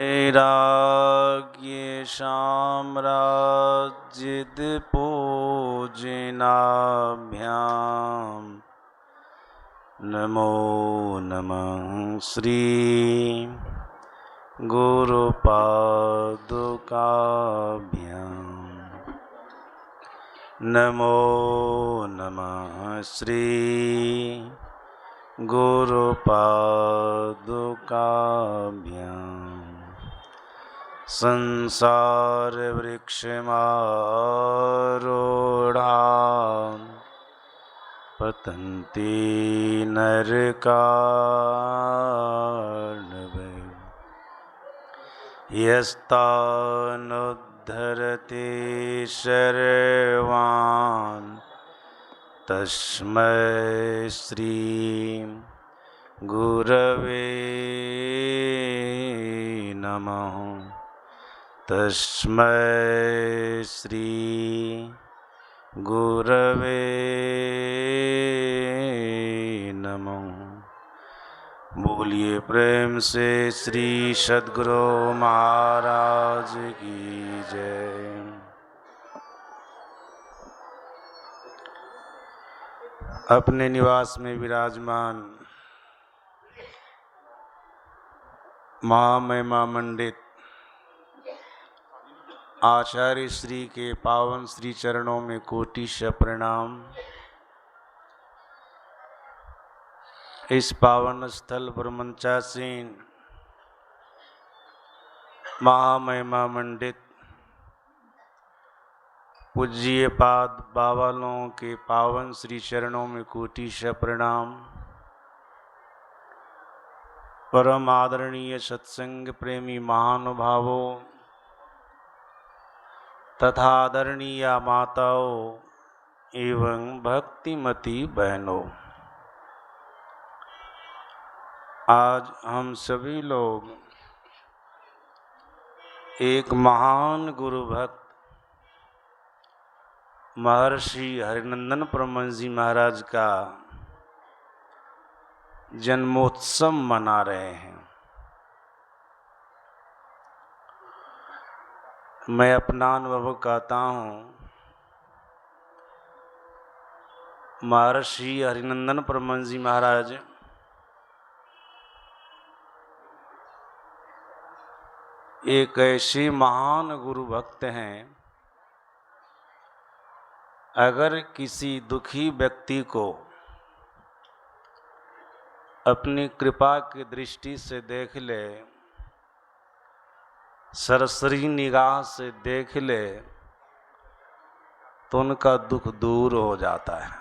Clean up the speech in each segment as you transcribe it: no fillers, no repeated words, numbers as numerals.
वैराग्य साम्राज्यद पूजनाभ्याम नमो नमः श्री गुरुपादुकाभ्याम नमो नमः श्री गुरुपादुकाभ्याम संसार वृक्षमारूढ़ा पतन्ति नरकार्णवे यस्तानुद्धरति सर्वान् तस्मै श्री गुरवे नमः तस्मै श्री गुरवे नमः। बोलिए प्रेम से श्री सद्गुरु महाराज की जय। अपने निवास में विराजमान महामहिमा मंडित आचार्य श्री के पावन श्री चरणों में कोटिश प्रणाम। इस पावन स्थल पर मंचासीन महामहिमा मंडित पूज्य पाद बाबालों के पावन श्री चरणों में कोटिश प्रणाम। परम आदरणीय सत्संग प्रेमी महानुभावों तथा आदरणीय माताओं एवं भक्तिमती बहनों, आज हम सभी लोग एक महान गुरु भक्त महर्षि हरिनंदन परमहंस जी महाराज का जन्मोत्सव मना रहे हैं। मैं अपना अनुभव कहता हूँ, महर्षि हरिनंदन परमहंस जी महाराज एक ऐसे महान गुरु भक्त हैं, अगर किसी दुखी व्यक्ति को अपनी कृपा की दृष्टि से देख ले, सरसरी निगाह से देख ले, तो उनका दुख दूर हो जाता है।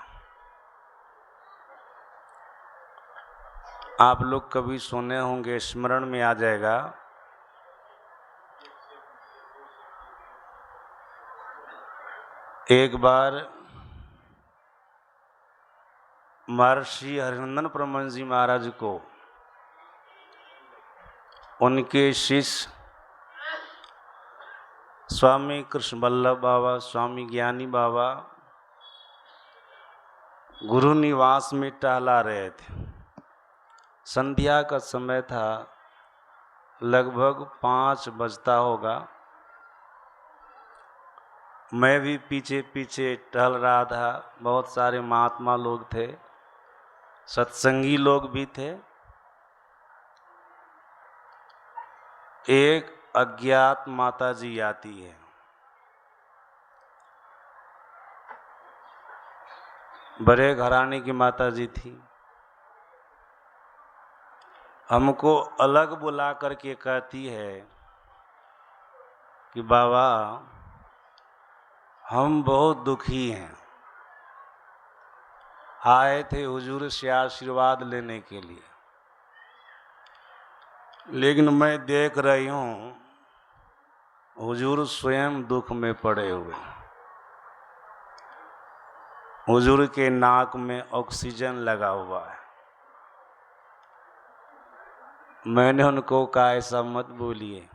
आप लोग कभी सुने होंगे, स्मरण में आ जाएगा, एक बार महर्षि हरिनंदन परमहंस जी महाराज को उनके शिष्य स्वामी कृष्ण वल्लभ बाबा, स्वामी ज्ञानी बाबा गुरु निवास में टहला रहे थे। संध्या का समय था, लगभग 5 बजता होगा। मैं भी पीछे पीछे टहल रहा था। बहुत सारे महात्मा लोग थे, सत्संगी लोग भी थे। एक अज्ञात माता जी आती है। बड़े घराने की माता जी थी। हमको अलग बुला करके कहती है कि बाबा, हम बहुत दुखी हैं, आए थे हुजूर से आशीर्वाद लेने के लिए, लेकिन मैं देख रही हूँ हुजूर स्वयं दुख में पड़े हुए। हुजूर के नाक में ऑक्सीजन लगा हुआ है। मैंने उनको कहा, ऐसा मत बोलिए,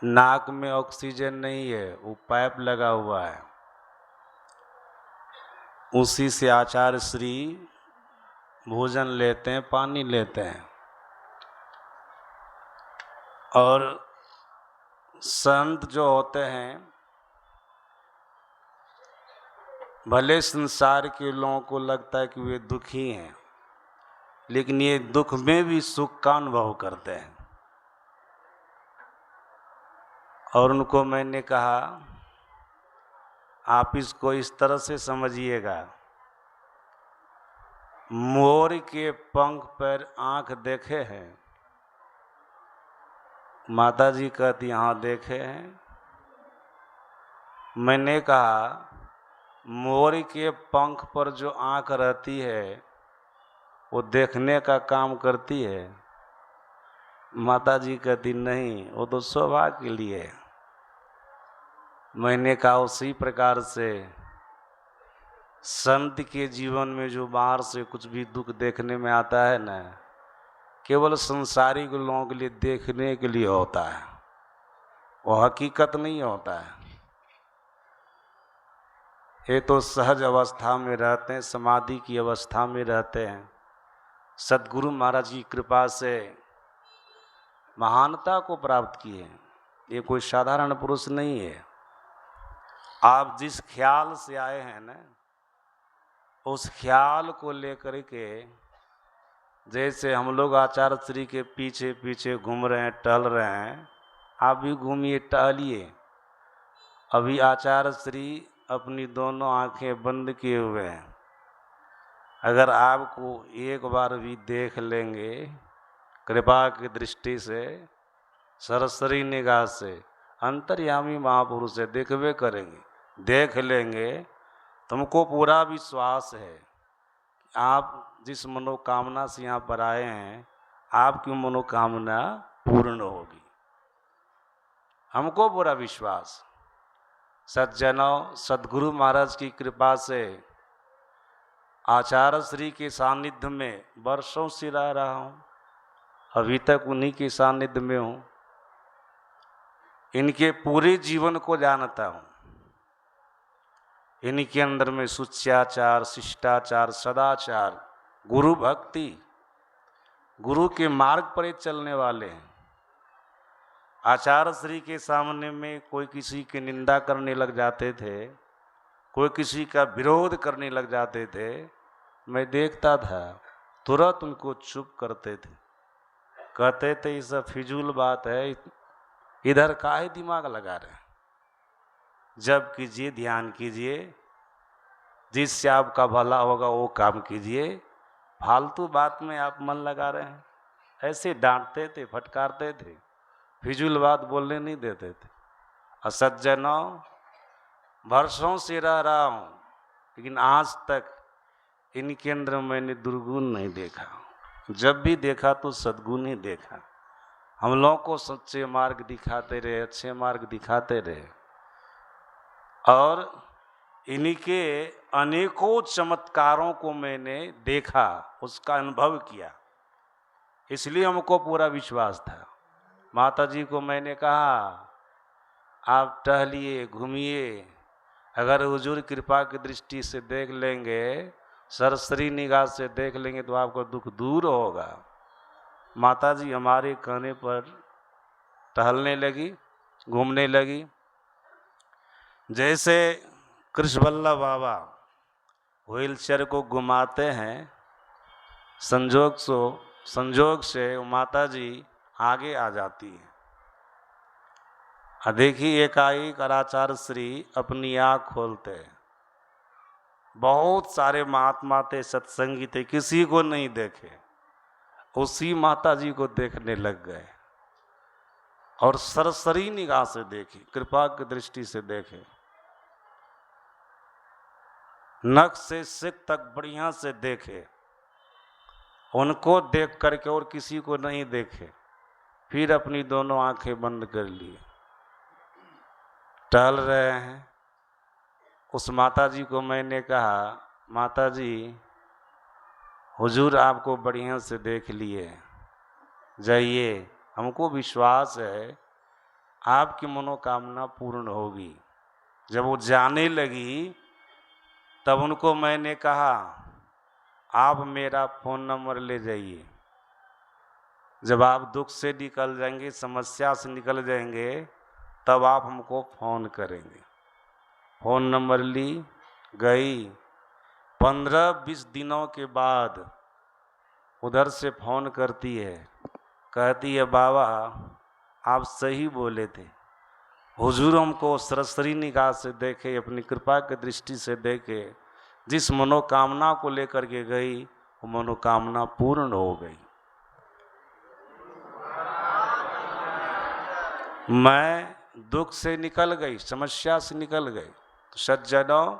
नाक में ऑक्सीजन नहीं है, वो पाइप लगा हुआ है, उसी से आचार्य श्री भोजन लेते हैं, पानी लेते हैं। और संत जो होते हैं, भले संसार के लोगों को लगता है कि वे दुखी हैं, लेकिन ये दुख में भी सुख का अनुभव करते हैं। और उनको मैंने कहा, आप इसको इस तरह से समझिएगा, मोर के पंख पर आंख देखे हैं? माता जी कहती हाँ देखे हैं। मैंने कहा, मोर के पंख पर जो आंख रहती है वो देखने का काम करती है? माता जी कहती नहीं, वो तो शोभा के लिए है। मैंने कहा उसी प्रकार से संत के जीवन में जो बाहर से कुछ भी दुख देखने में आता है ना, केवल संसारिक लोगों के लिए देखने के लिए होता है, वो हकीकत नहीं होता है। ये तो सहज अवस्था में रहते हैं, समाधि की अवस्था में रहते हैं। सद्गुरु महाराज की कृपा से महानता को प्राप्त किए। ये कोई साधारण पुरुष नहीं है। आप जिस ख्याल से आए हैं ना, उस ख्याल को लेकर के, जैसे हम लोग आचार्य श्री के पीछे पीछे घूम रहे हैं, टहल रहे हैं, आप भी घूमिए, टहलिए। अभी आचार्य श्री अपनी दोनों आंखें बंद किए हुए हैं। अगर आपको एक बार भी देख लेंगे कृपा की दृष्टि से, सरसरी निगाह से, अंतर्यामी महापुरुष से देखवे करेंगे, देख लेंगे, तुमको पूरा विश्वास है आप जिस मनोकामना से यहाँ पर आए हैं, आपकी मनोकामना पूर्ण होगी। हमको पूरा विश्वास। सज्जनों, सद्गुरु महाराज की कृपा से आचार्य श्री के सानिध्य में वर्षों से रह रहा हूँ, अभी तक उन्हीं के सानिध्य में हूँ। इनके पूरे जीवन को जानता हूँ। इनके अंदर में सुचाचार, शिष्टाचार, सदाचार, गुरु भक्ति, गुरु के मार्ग पर चलने वाले हैं। आचार्य श्री के सामने में कोई किसी की निंदा करने लग जाते थे, कोई किसी का विरोध करने लग जाते थे, मैं देखता था, तुरंत उनको चुप करते थे। कहते थे ये सब फिजूल बात है, इधर काहे दिमाग लगा रहे हैं, जब कीजिए ध्यान कीजिए, जिससे आपका भला होगा वो काम कीजिए, फालतू बात में आप मन लगा रहे हैं। ऐसे डांटते थे, फटकारते थे, फिजूल बात बोलने नहीं देते थे। असज्जनों, वर्षों से रह रहा हूँ, लेकिन आज तक इनके अंदर मैंने दुर्गुण नहीं देखा। जब भी देखा तो सद्गुण ही देखा। हम लोगों को सच्चे मार्ग दिखाते रहे, अच्छे मार्ग दिखाते रहे, और इनके अनेकों चमत्कारों को मैंने देखा, उसका अनुभव किया, इसलिए हमको पूरा विश्वास था। माता जी को मैंने कहा, आप टहलिए, घूमिए, अगर हुजूर कृपा की दृष्टि से देख लेंगे, सरसरी निगाह से देख लेंगे, तो आपका दुख दूर होगा। माता जी हमारे कहने पर टहलने लगी, घूमने लगी। जैसे कृष्णवल्लभ बाबा व्हीलचेयर को घुमाते हैं, संजोग से माता जी आगे आ जाती है। देखिए, एकाएक आचार्य श्री अपनी आँख खोलते हैं। बहुत सारे महात्मा थे, सत्संगी थे, किसी को नहीं देखे, उसी माता जी को देखने लग गए और सरसरी निगाह से देखे, कृपा की दृष्टि से देखे, नख से सिक तक बढ़िया से देखे, उनको देख करके और किसी को नहीं देखे। फिर अपनी दोनों आंखें बंद कर लिए, टहल रहे हैं। उस माता जी को मैंने कहा, माता जी हुजूर आपको बढ़िया से देख लिए, जाइए, हमको विश्वास है आपकी मनोकामना पूर्ण होगी। जब वो जाने लगी तब उनको मैंने कहा, आप मेरा फ़ोन नंबर ले जाइए, जब आप दुख से निकल जाएंगे, समस्या से निकल जाएंगे, तब आप हमको फ़ोन करेंगे। फ़ोन नंबर ली, गई। 15-20 दिनों के बाद उधर से फ़ोन करती है, कहती है बाबा आप सही बोले थे, हुजूर हमको सरसरी निगाह से देखे, अपनी कृपा की दृष्टि से देखे, जिस मनोकामना को लेकर के गई वो मनोकामना पूर्ण हो गई। मैं दुख से निकल गई, समस्या से निकल गई। तो सज्जनों,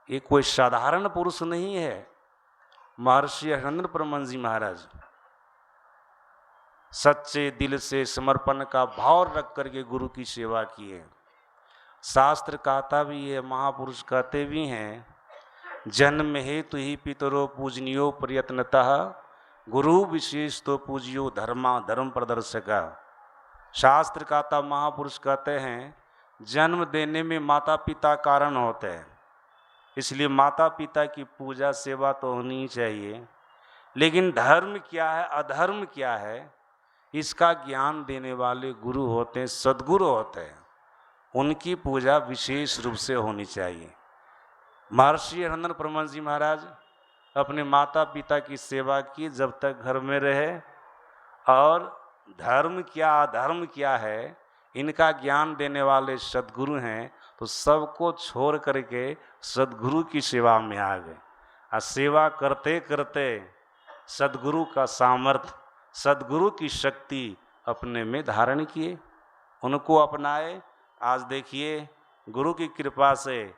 ये कोई साधारण पुरुष नहीं है। महर्षि हरेंद्र परमहंस जी महाराज सच्चे दिल से समर्पण का भाव रख करके गुरु की सेवा किए। शास्त्र कहता भी है, महापुरुष कहते भी हैं, जन्म हेतु ही पितरो पूजनियो प्रयत्नतः, गुरु विशेष तो पूजियो धर्मा धर्म प्रदर्शका। शास्त्र कहता, महापुरुष कहते हैं, जन्म देने में माता पिता कारण होते हैं, इसलिए माता पिता की पूजा सेवा तो होनी ही चाहिए। लेकिन धर्म क्या है, अधर्म क्या है, इसका ज्ञान देने वाले गुरु होते हैं, सद्गुरु होते हैं, उनकी पूजा विशेष रूप से होनी चाहिए। महर्षि हरेंद्र परमहंस जी महाराज अपने माता पिता की सेवा की जब तक घर में रहे, और धर्म क्या अधर्म क्या है इनका ज्ञान देने वाले सद्गुरु हैं, तो सबको छोड़ करके सद्गुरु की सेवा में आ गए। और सेवा करते करते सद्गुरु का सामर्थ्य, सद्गुरु की शक्ति अपने में धारण किए, उनको अपनाए। आज देखिए गुरु की कृपा से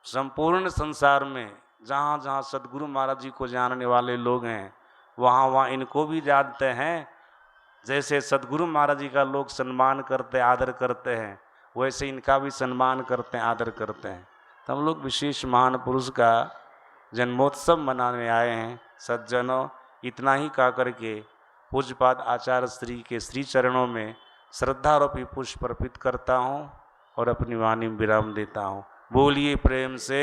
संपूर्ण संसार में जहाँ जहाँ सद्गुरु महाराज जी को जानने वाले लोग हैं, वहाँ वहाँ इनको भी जानते हैं। जैसे सद्गुरु महाराज जी का लोग सम्मान करते आदर करते हैं, वैसे इनका भी सम्मान करते हैं आदर करते हैं। तो हम लोग विशेष महान पुरुष का जन्मोत्सव मनाने आए हैं। सज्जनों, इतना ही कह करके पूज्यपाद आचार्य श्री के श्री चरणों में श्रद्धारोपी पुष्प अर्पित करता हूँ और अपनी वाणी में विराम देता हूँ। बोलिए प्रेम से।